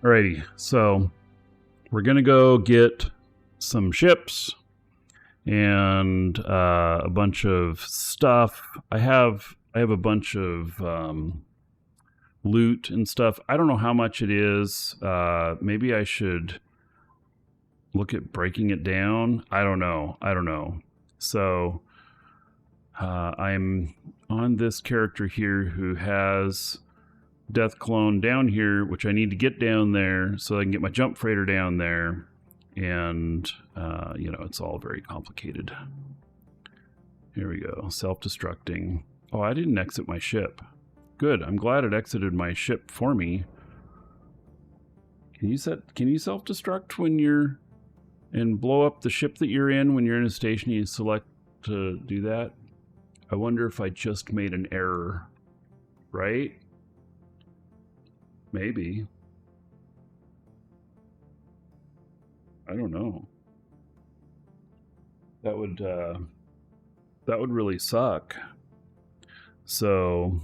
Alrighty, so we're gonna go get some ships and a bunch of stuff. I have a bunch of loot and stuff. I don't know how much it is. Maybe I should look at breaking it down. I don't know. So I'm on this character here who has Death Clone down here, which I need to get down there so I can get my jump freighter down there. And, you know, it's all very complicated. Here we go. Self-destructing. Oh, I didn't exit my ship. Good. I'm glad it exited my ship for me. Can you self-destruct when you're... and blow up the ship that you're in when you're in a station? You select to do that. I wonder if I just made an error. Right? Maybe. I don't know. That would really suck. So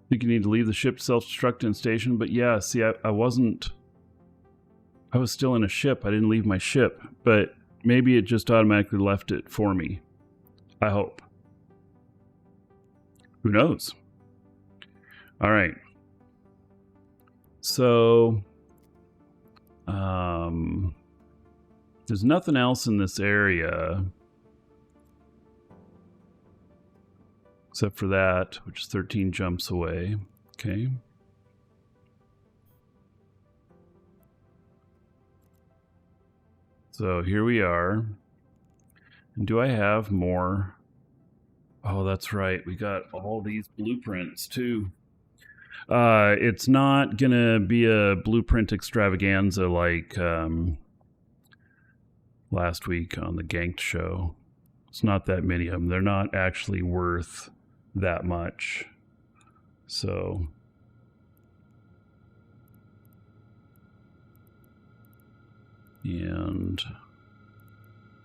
I think you need to leave the ship self-destruct in station, but yeah, see, I was still in a ship. I didn't leave my ship, but maybe it just automatically left it for me. I hope. Who knows? All right. So, there's nothing else in this area except for that, which is 13 jumps away. Okay. So here we are. And do I have more? Oh, that's right. We got all these blueprints too. It's not gonna be a blueprint extravaganza like last week on the Ganked show. It's not that many of them. They're not actually worth that much. So and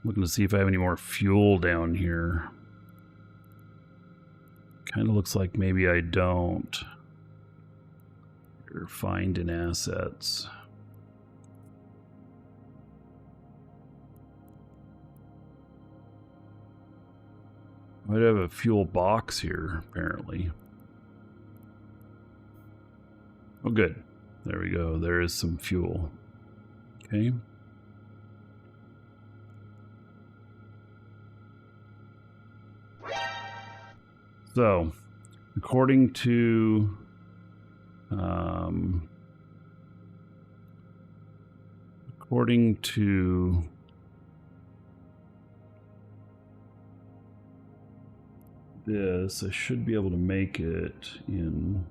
looking to see if I have any more fuel down here. Kind of looks like maybe I don't. Or find in assets. I might have a fuel box here, apparently. Oh, good. There we go. There is some fuel. Okay. So, according to this, I should be able to make it in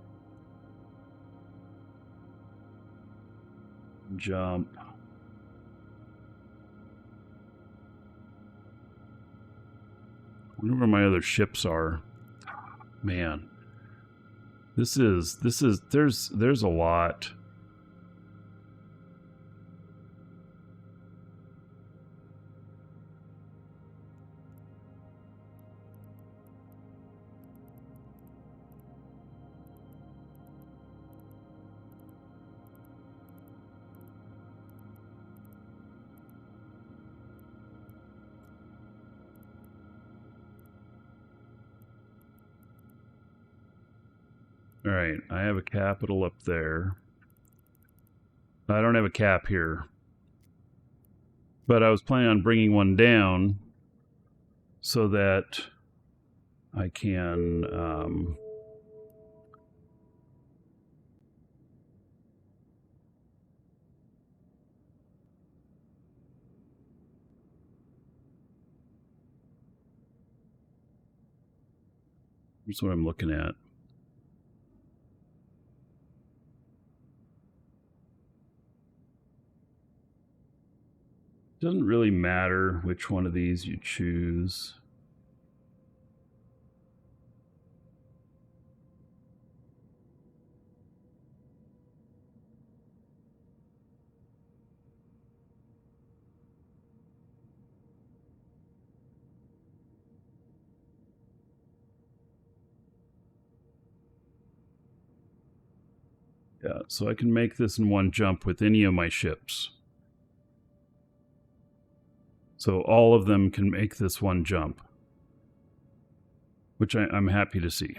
jump. I wonder where my other ships are. Man, there's a lot. All right, I have a capital up there. I don't have a cap here. But I was planning on bringing one down so that I can here's what I'm looking at. Doesn't really matter which one of these you choose. Yeah, so I can make this in one jump with any of my ships. So all of them can make this one jump, which I'm happy to see.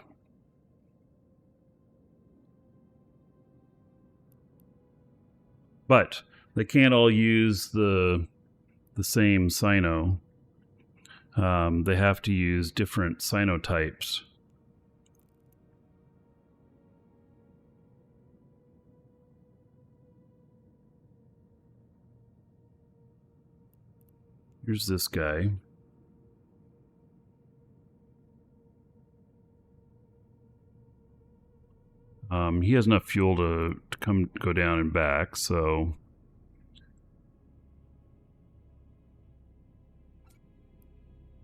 But they can't all use the same Sino. They have to use different Sino types. Here's this guy. He has enough fuel to go down and back, so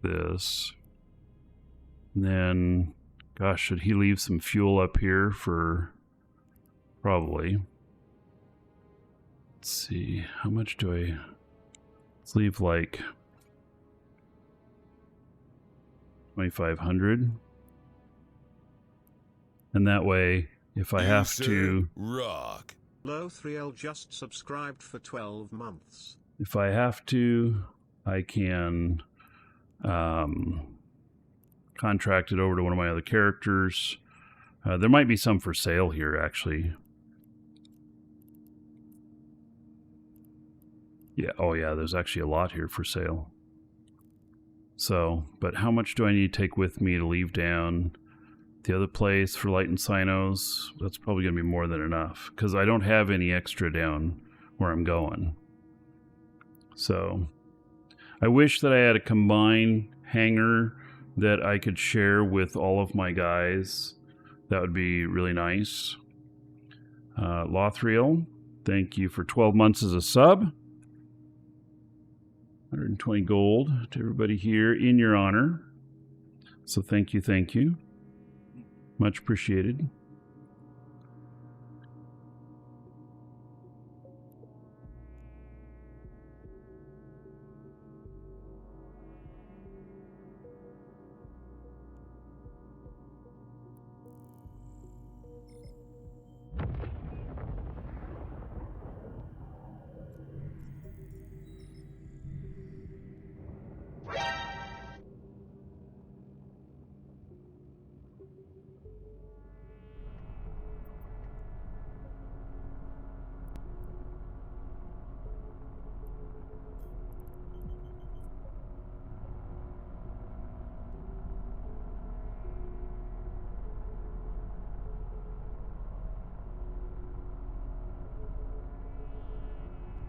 this. And then, gosh, should he leave some fuel up here for probably? Let's see, how much do I? Let's leave like 2,500, and that way, if I have to, rock. Low3L just subscribed for 12 months. If I have to, I can contract it over to one of my other characters. There might be some for sale here, actually. Yeah, oh yeah, there's actually a lot here for sale. So, but how much do I need to take with me to leave down the other place for light and Sinos? That's probably going to be more than enough, because I don't have any extra down where I'm going. So, I wish that I had a combined hangar that I could share with all of my guys. That would be really nice. Lothriel, thank you for 12 months as a sub. 120 gold to everybody here in your honor. So thank you, thank you. Much appreciated.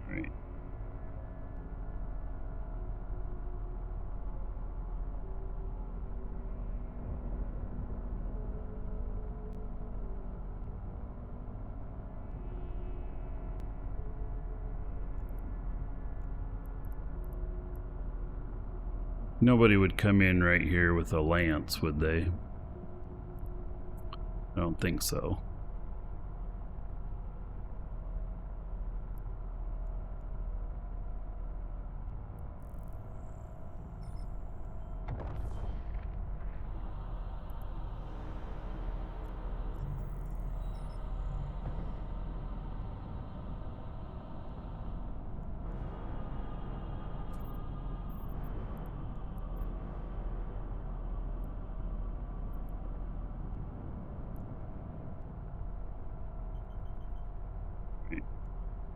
Right. Nobody would come in right here with a lance, would they? I don't think so.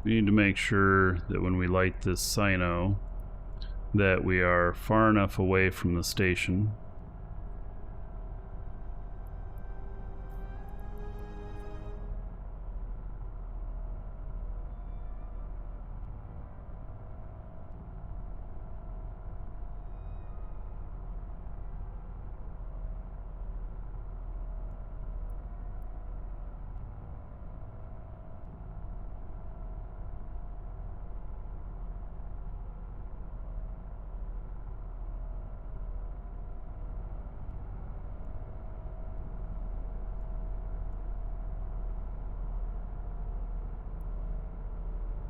We need to make sure that when we light this Sino that we are far enough away from the station.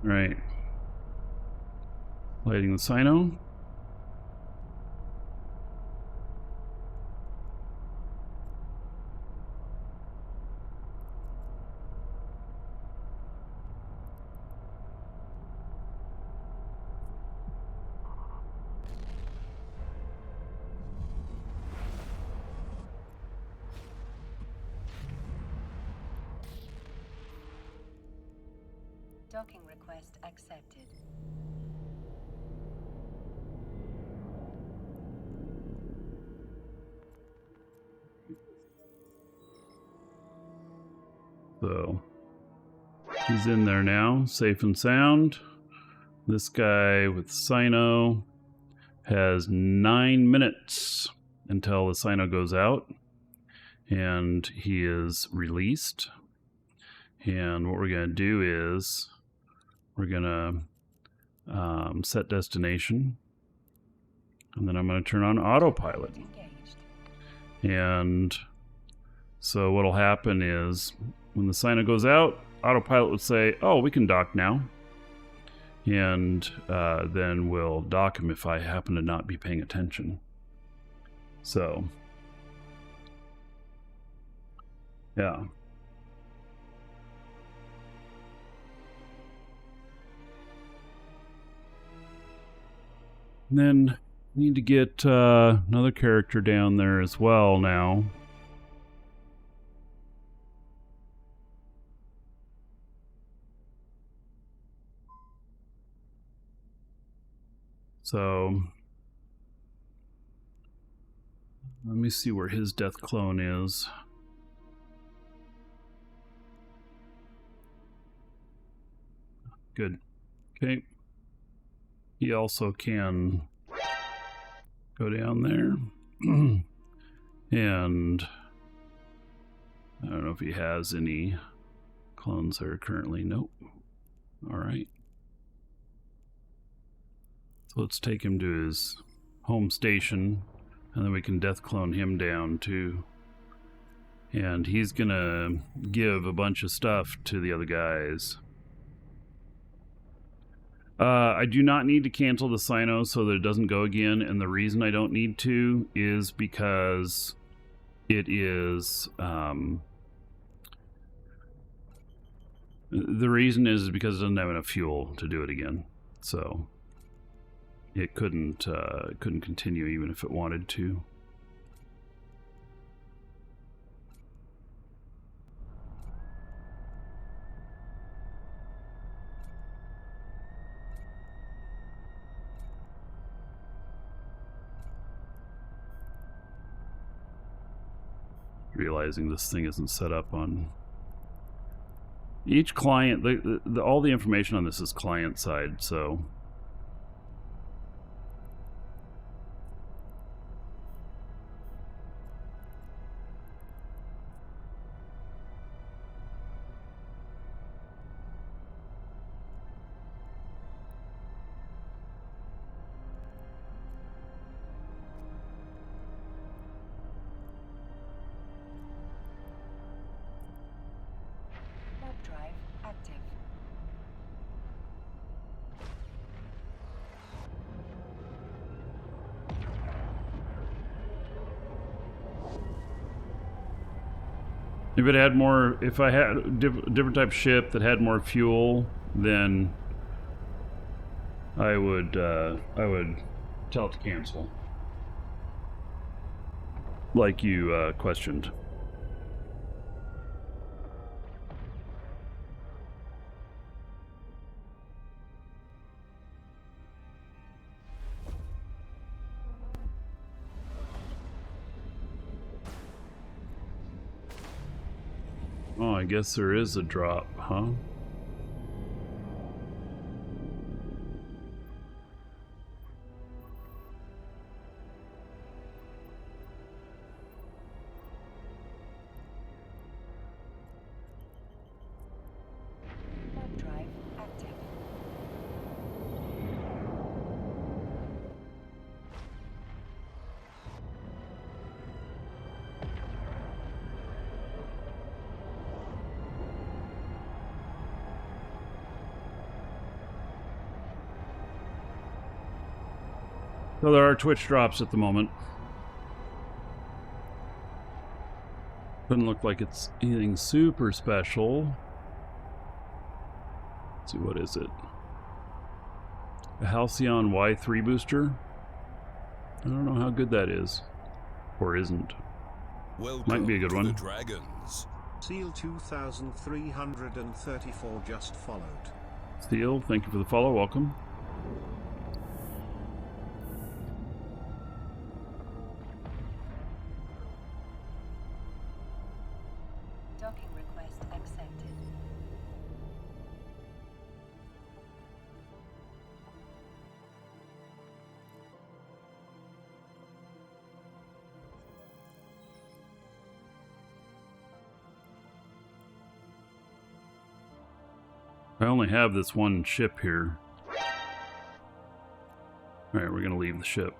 Right. Lighting the Sino. Docking request accepted. So he's in there now, safe and sound. This guy with Sino has 9 minutes until the Sino goes out, and he is released. And what we're going to do is we're going to set destination, and then I'm going to turn on autopilot. And so what'll happen is when the Sino goes out, autopilot would say, oh, we can dock now. And then we'll dock him if I happen to not be paying attention. So, yeah. And then we need to get another character down there as well now. So, let me see where his death clone is. Good. Okay. He also can go down there. And I don't know if he has any clones there currently. Nope. All right. So let's take him to his home station, and then we can death clone him down too. And he's gonna give a bunch of stuff to the other guys. I do not need to cancel the Sino so that it doesn't go again, and the reason I don't need to is because it is the reason is because it doesn't have enough fuel to do it again, so it couldn't continue even if it wanted to. Realizing this thing isn't set up on each client. All the information on this is client side, so if it had more, if I had a different type of ship that had more fuel, then I would tell it to cancel, like you questioned. Oh, I guess there is a drop, huh? Drive active. So there are Twitch drops at the moment. Doesn't look like it's anything super special. Let's see, what is it? A Halcyon Y3 booster? I don't know how good that is. Or isn't. Welcome Might be a good to one. the Dragons. Seal 2334 just followed. Steel, thank you for the follow. Welcome. Docking request accepted. I only have this one ship here. Alright, we're gonna leave the ship.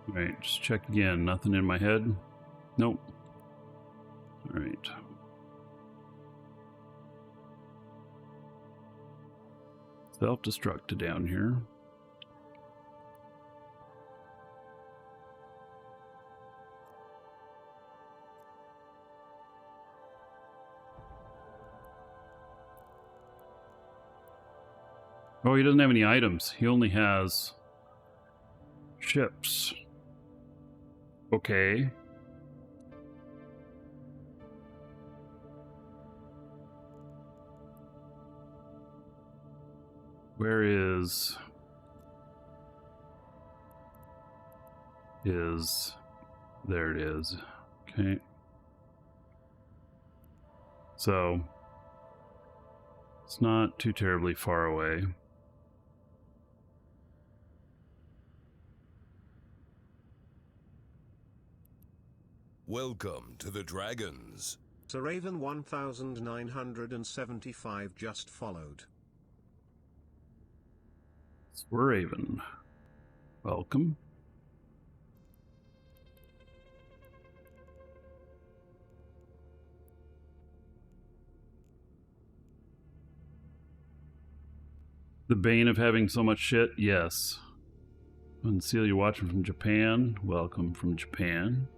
Alright, just check again. Nothing in my head? Nope. Alright. Self-destruct to down here. Oh, he doesn't have any items. He only has ships. Okay. Where is there it is. Okay. So it's not too terribly far away. Welcome to the Dragons. Sir Raven 1975 just followed. Raven, welcome. The bane of having so much shit, yes. Unseal, you're watching from Japan. Welcome from Japan.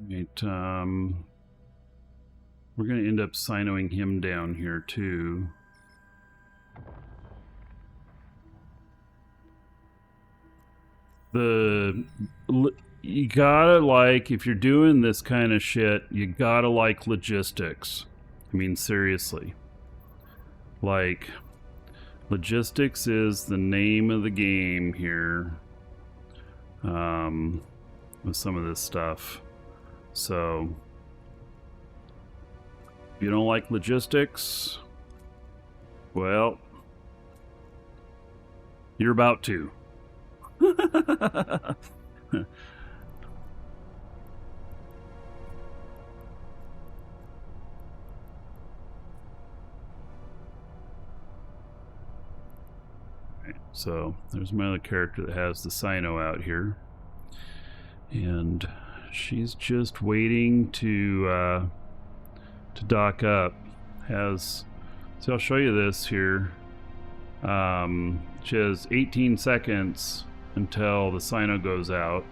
Right, we're going to end up sinoing him down here too. You gotta like, if you're doing this kind of shit, you gotta like logistics. I mean, seriously. Like, logistics is the name of the game here. With some of this stuff. So, if you don't like logistics, well, you're about to. So there's my other character that has the Sino out here, and she's just waiting to dock up. So I'll show you this here. She has 18 seconds until the Sino goes out,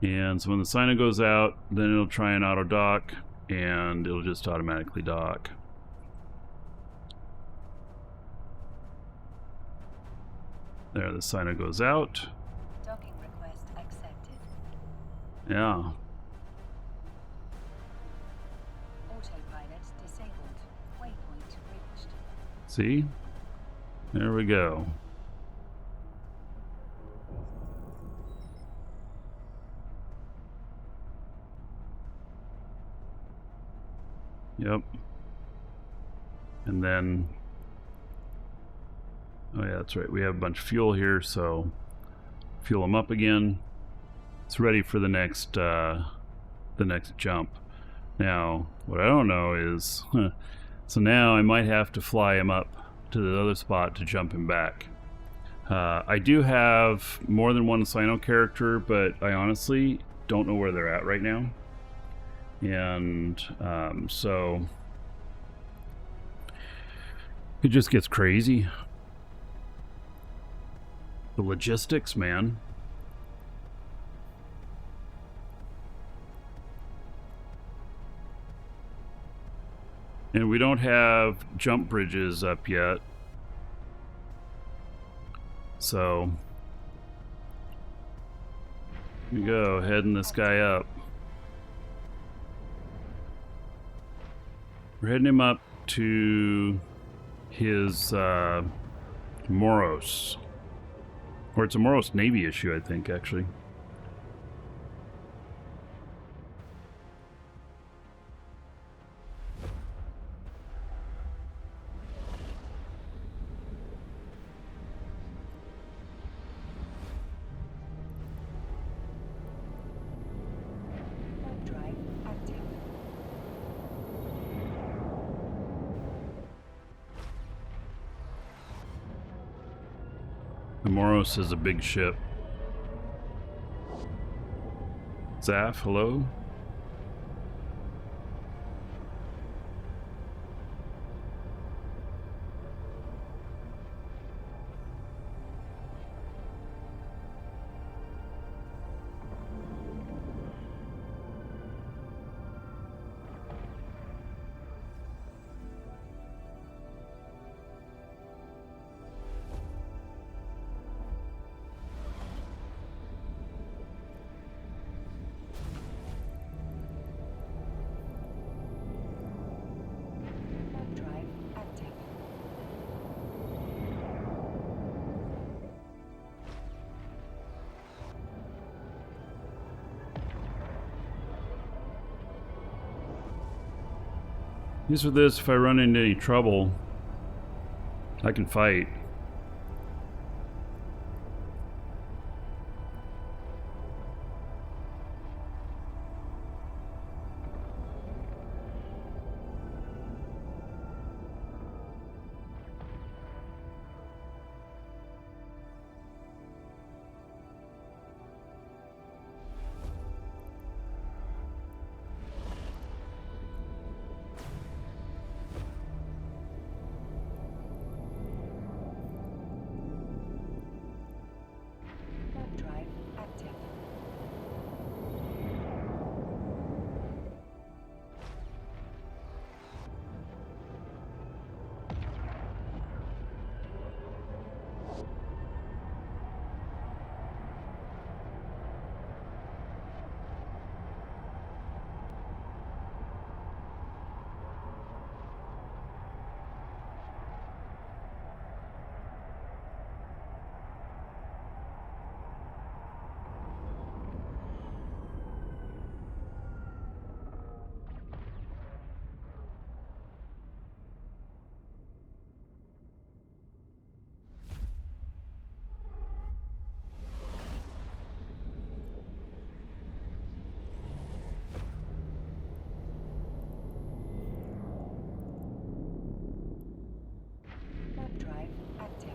and so when the Sino goes out, then it'll try and auto dock, and it'll just automatically dock. There, the Sino goes out. Docking request accepted. Yeah. Autopilot disabled. Waypoint reached. See? There we go. Yep. And then Oh yeah, that's right. We have a bunch of fuel here, so fuel them up again. It's ready for the next jump. Now, what I don't know is, so now I might have to fly him up to the other spot to jump him back. I do have more than one Sino character, but I honestly don't know where they're at right now. And so it just gets crazy. The logistics, man. And we don't have jump bridges up yet. So here we go, heading this guy up. We're heading him up to his Moros. Or it's a Moros Navy issue, I think, actually. Warp drive active. The Moros is a big ship. Zaf, hello? Warp drive active. Use for this, if I run into any trouble, I can fight. Warp drive active. Warp drive active.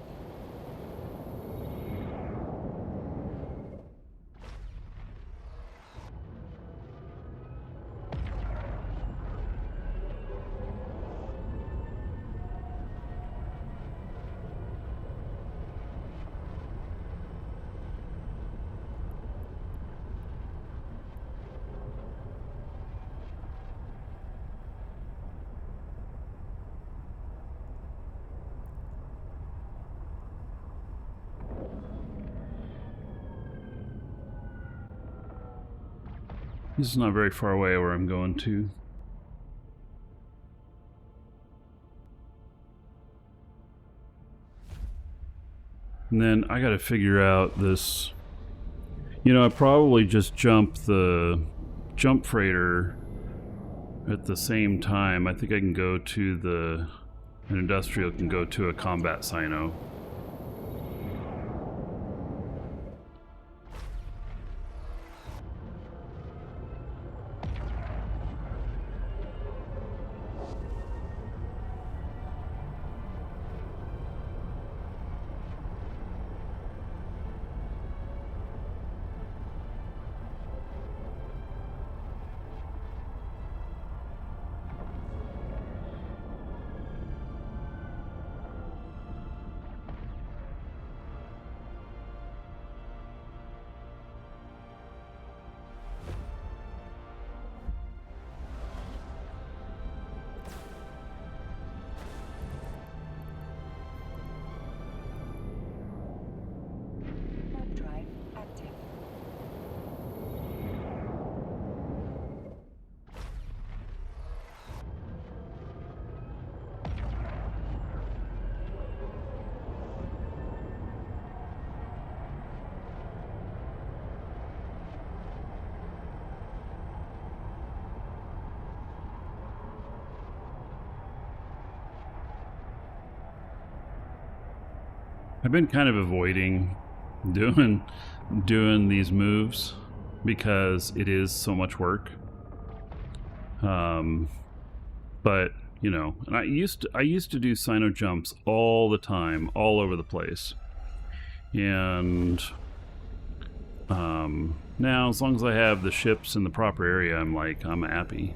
This is not very far away where I'm going to. And then I gotta figure out this. You know, I probably just jump the jump freighter at the same time. I think I can go to an industrial can go to a combat Sino. I've been kind of avoiding doing these moves because it is so much work. But you know, and I used to do Sino jumps all the time, all over the place. And now, as long as I have the ships in the proper area, I'm happy,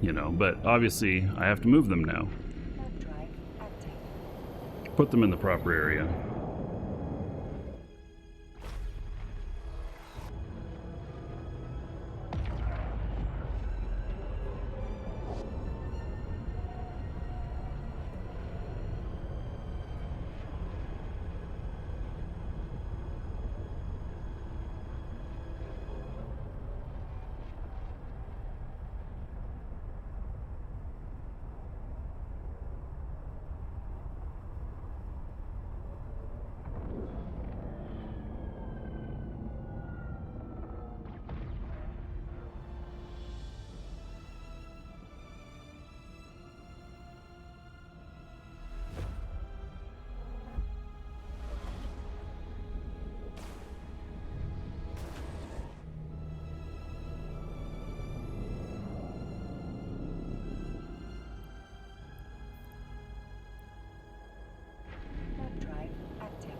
you know. But obviously, I have to move them now. Warp drive active. Put them in the proper area. Warp drive active.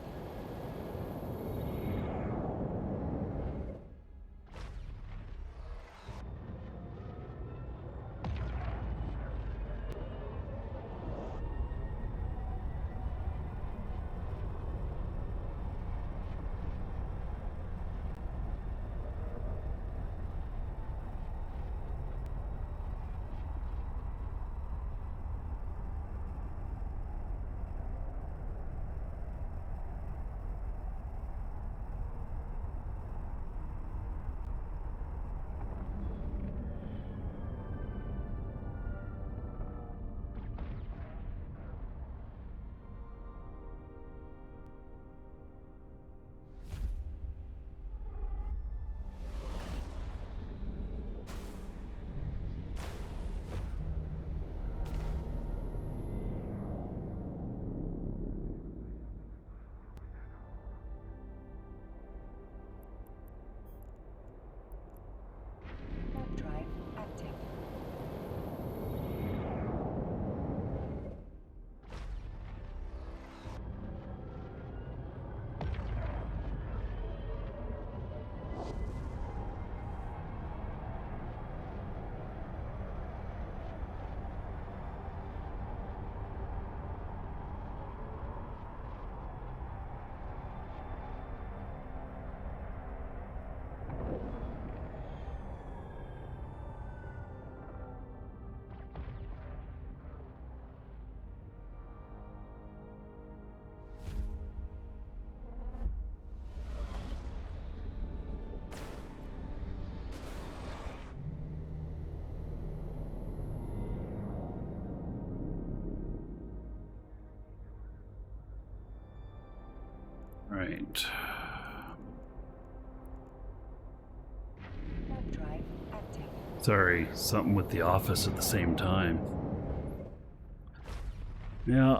Warp drive active. Right. Warp drive active. Sorry, something with the office at the same time. Yeah.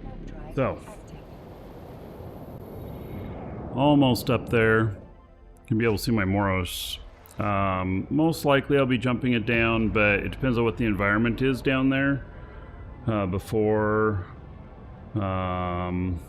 Warp drive So. active. Almost up there. Can be able to see my Moros. Most likely I'll be jumping it down, but it depends on what the environment is down there. Before... Um,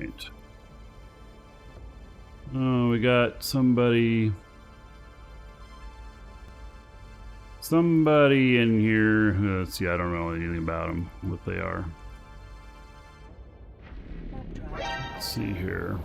right. Oh, we got somebody in here. Let's see, I don't know anything about them, what they are. Warp drive. Let's see here.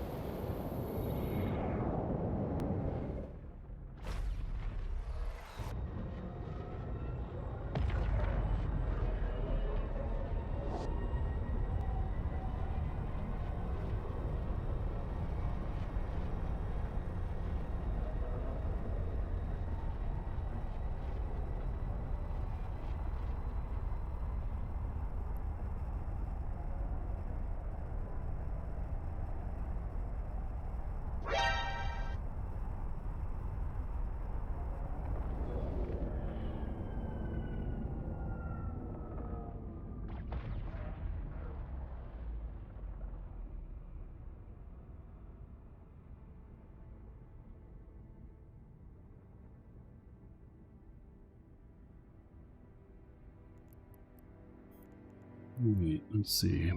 Wait, let's see.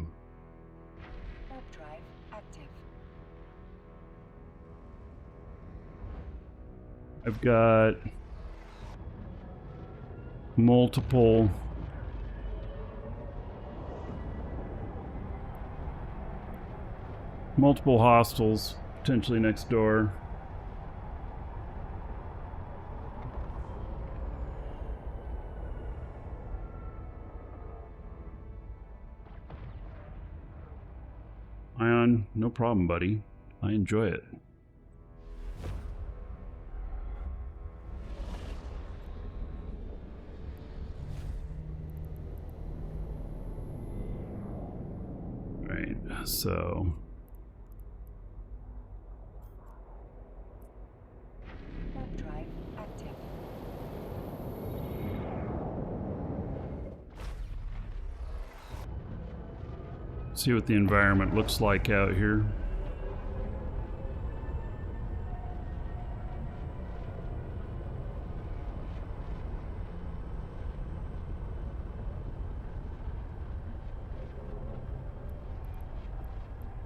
Warp drive active. I've got multiple hostiles potentially next door. Ion, no problem, buddy. I enjoy it. Right, so Warp drive active. see what the environment looks like out here.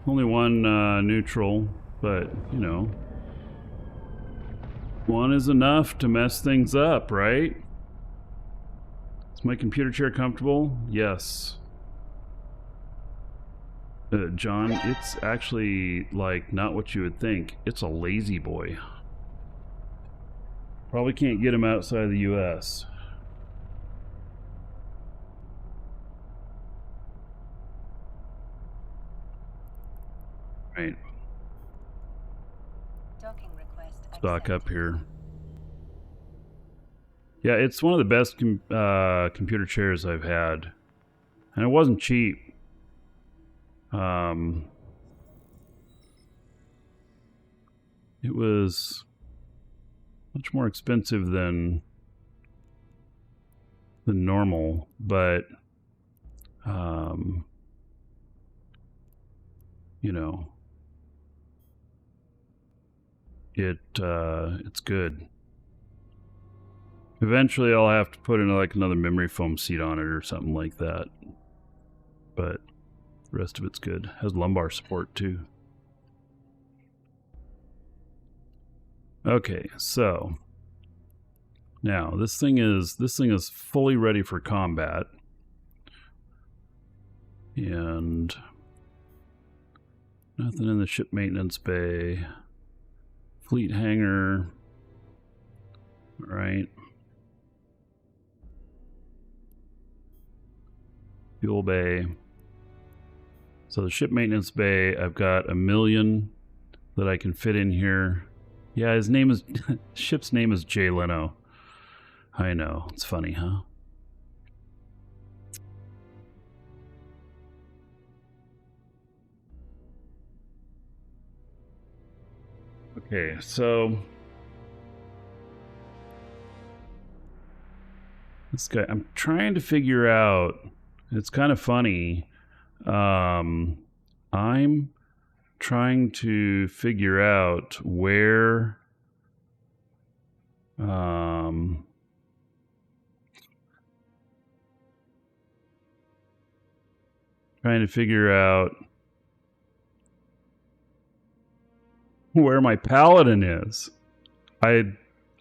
Only one neutral, but you know, one is enough to mess things up, right? Is my computer chair comfortable? Yes. John, it's actually like not what you would think. It's a lazy boy. Probably can't get him outside the US. Right. Docking request Stock accepted. up here. Yeah, it's one of the best computer chairs I've had. And it wasn't cheap. It was much more expensive than normal, but you know, it's good. Eventually I'll have to put in like another memory foam seat on it or something like that. But the rest of it's good. Has lumbar support too. Okay, so now this thing is fully ready for combat. And nothing in the ship maintenance bay. Fleet hangar. All right. Fuel bay. So the ship maintenance bay, I've got 1 million that I can fit in here. Yeah, his name is ship's name is Jay Leno. I know, it's funny, huh? Okay, so this guy, I'm trying to figure out. It's kind of funny. I'm trying to figure out where trying to figure out where my paladin is.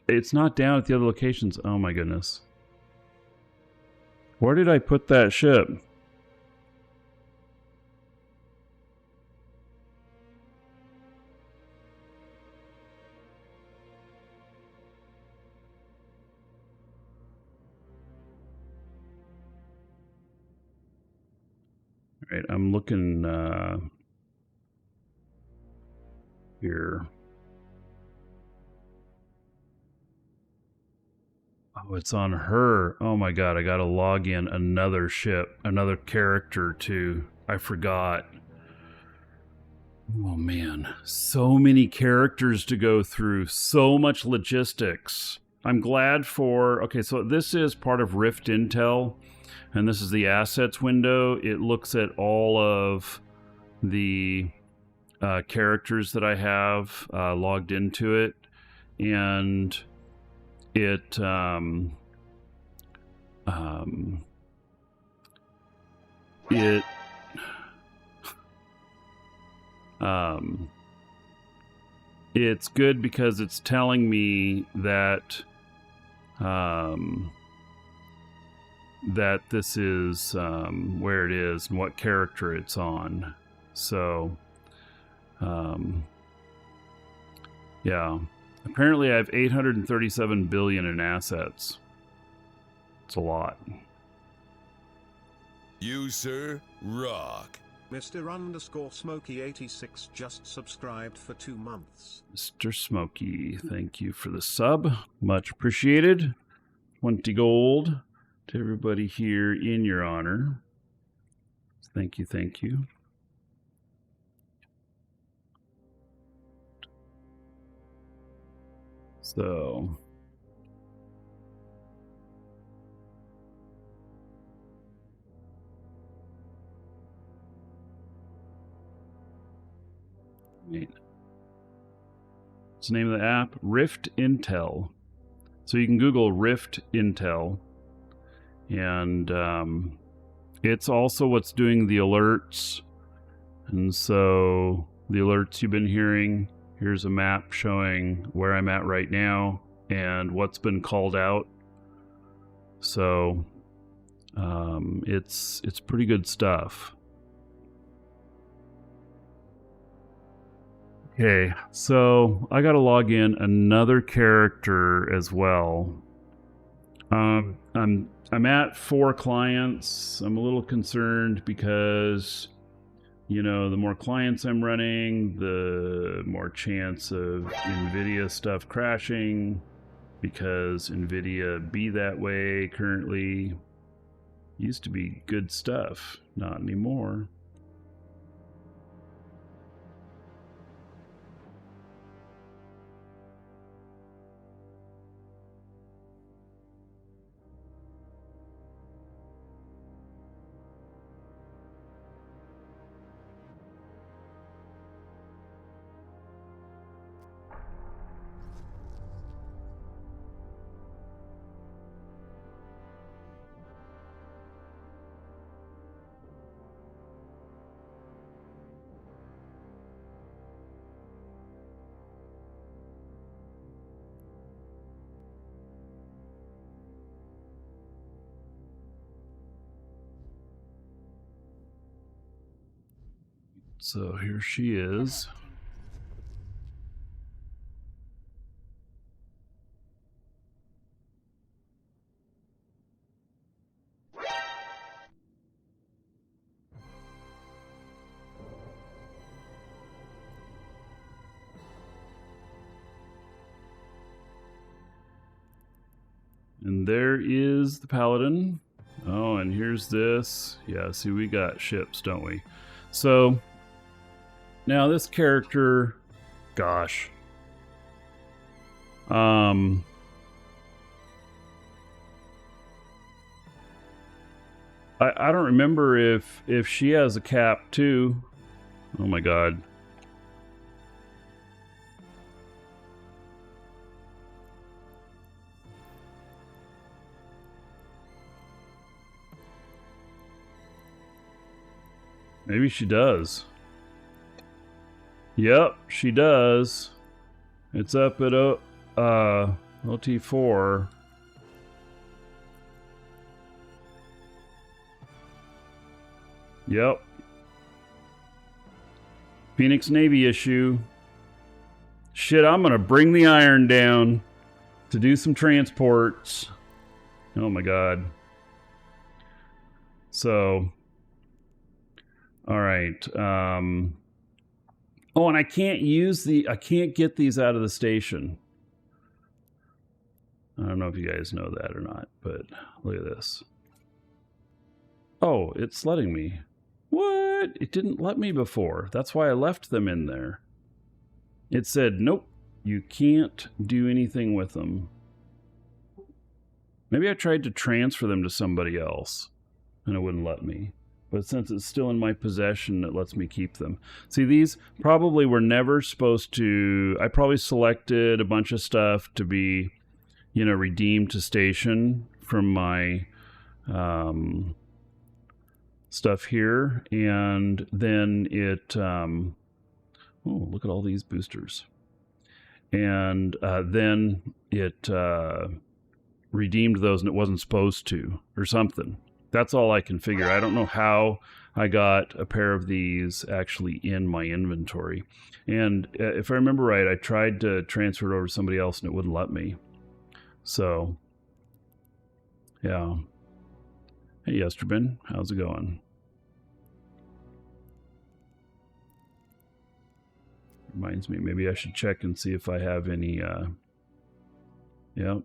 It's not down at the other locations. Oh my goodness. Where did I put that ship? All right, I'm looking here. Oh, it's on her. Oh my god, I gotta log in another ship, another character too. I forgot. Oh man, so many characters to go through, so much logistics. I'm glad for... Okay, so this is part of Rift Intel, and this is the assets window. It looks at all of the characters that I have logged into it, and it it's good because it's telling me that that this is where it is and what character it's on. So yeah, apparently I have 837 billion in assets. It's a lot. You, sir, rock. Mr. Smokey 86 just subscribed for 2 months. Mr. Smokey, thank you for the sub. Much appreciated. 20 gold to everybody here in your honor. Thank you, thank you. So... What's the name of the app? Rift Intel. So you can Google Rift Intel, and it's also what's doing the alerts. And so the alerts you've been hearing, here's a map showing where I'm at right now and what's been called out. So it's pretty good stuff. Okay, so I gotta log in another character as well. I'm at 4 clients. I'm a little concerned because, you know, the more clients I'm running, the more chance of NVIDIA stuff crashing, because NVIDIA be that way currently. Used to be good stuff, not anymore. So here she is. And there is the Paladin. Oh, and here's this. Yeah, see, we got ships, don't we? So now this character, gosh. I don't remember if she has a cap too. Oh my god. Maybe she does. Yep, she does. It's up at OT4. Yep. Phoenix Navy issue. Shit, I'm gonna bring the iron down to do some transports. Oh my god. So, all right. Oh, and I can't get these out of the station. I don't know if you guys know that or not, but look at this. Oh, it's letting me. What? It didn't let me before. That's why I left them in there. It said, nope, you can't do anything with them. Maybe I tried to transfer them to somebody else and it wouldn't let me. But since it's still in my possession, it lets me keep them. See, these probably were never supposed to... I probably selected a bunch of stuff to be, you know, redeemed to station from my stuff here. And then it... oh, look at all these boosters. And then it redeemed those and it wasn't supposed to, or something. That's all I can figure. I don't know how I got a pair of these actually in my inventory. And if I remember right, I tried to transfer it over to somebody else and it wouldn't let me. So, yeah. Hey, Yesterben, how's it going? Reminds me, maybe I should check and see if I have any, yep.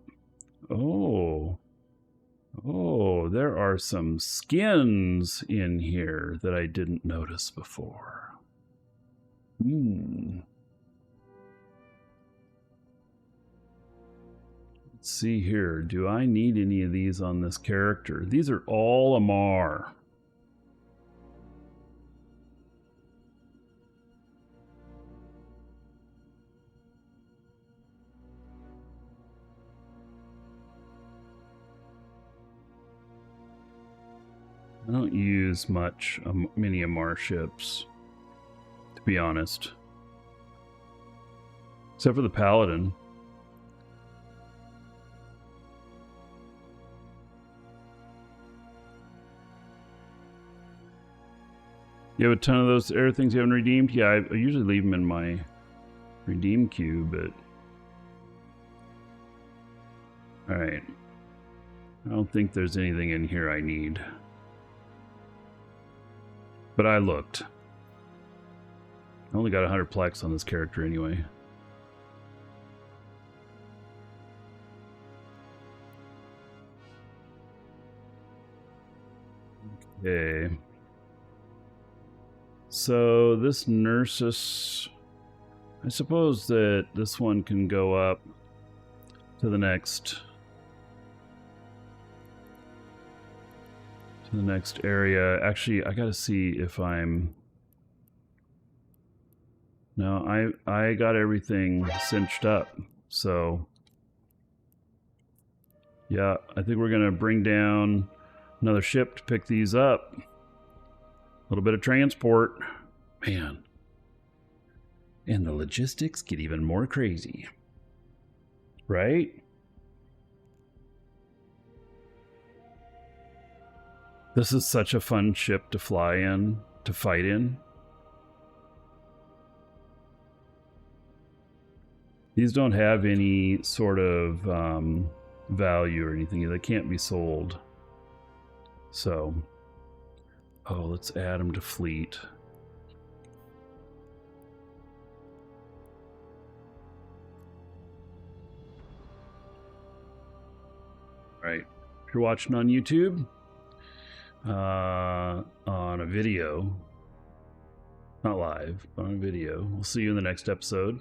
Oh, there are some skins in here that I didn't notice before. Let's see here. Do I need any of these on this character? These are all Amar. I don't use much many Amar ships, to be honest. Except for the Paladin. You have a ton of those air things you haven't redeemed? Yeah, I usually leave them in my redeem queue, but... Alright. I don't think there's anything in here I need. But I looked. I only got 100 plex on this character anyway. Okay. So this Nursus, I suppose that this one can go up to the next area. Actually, I gotta see if I'm... No, I got everything cinched up, so... Yeah, I think we're gonna bring down another ship to pick these up. A little bit of transport. Man. And the logistics get even more crazy. Right? This is such a fun ship to fly in, to fight in. These don't have any sort of value or anything. They can't be sold. So, oh, let's add them to fleet. Right. If you're watching on YouTube, on a video, not live, but on a video, we'll see you in the next episode.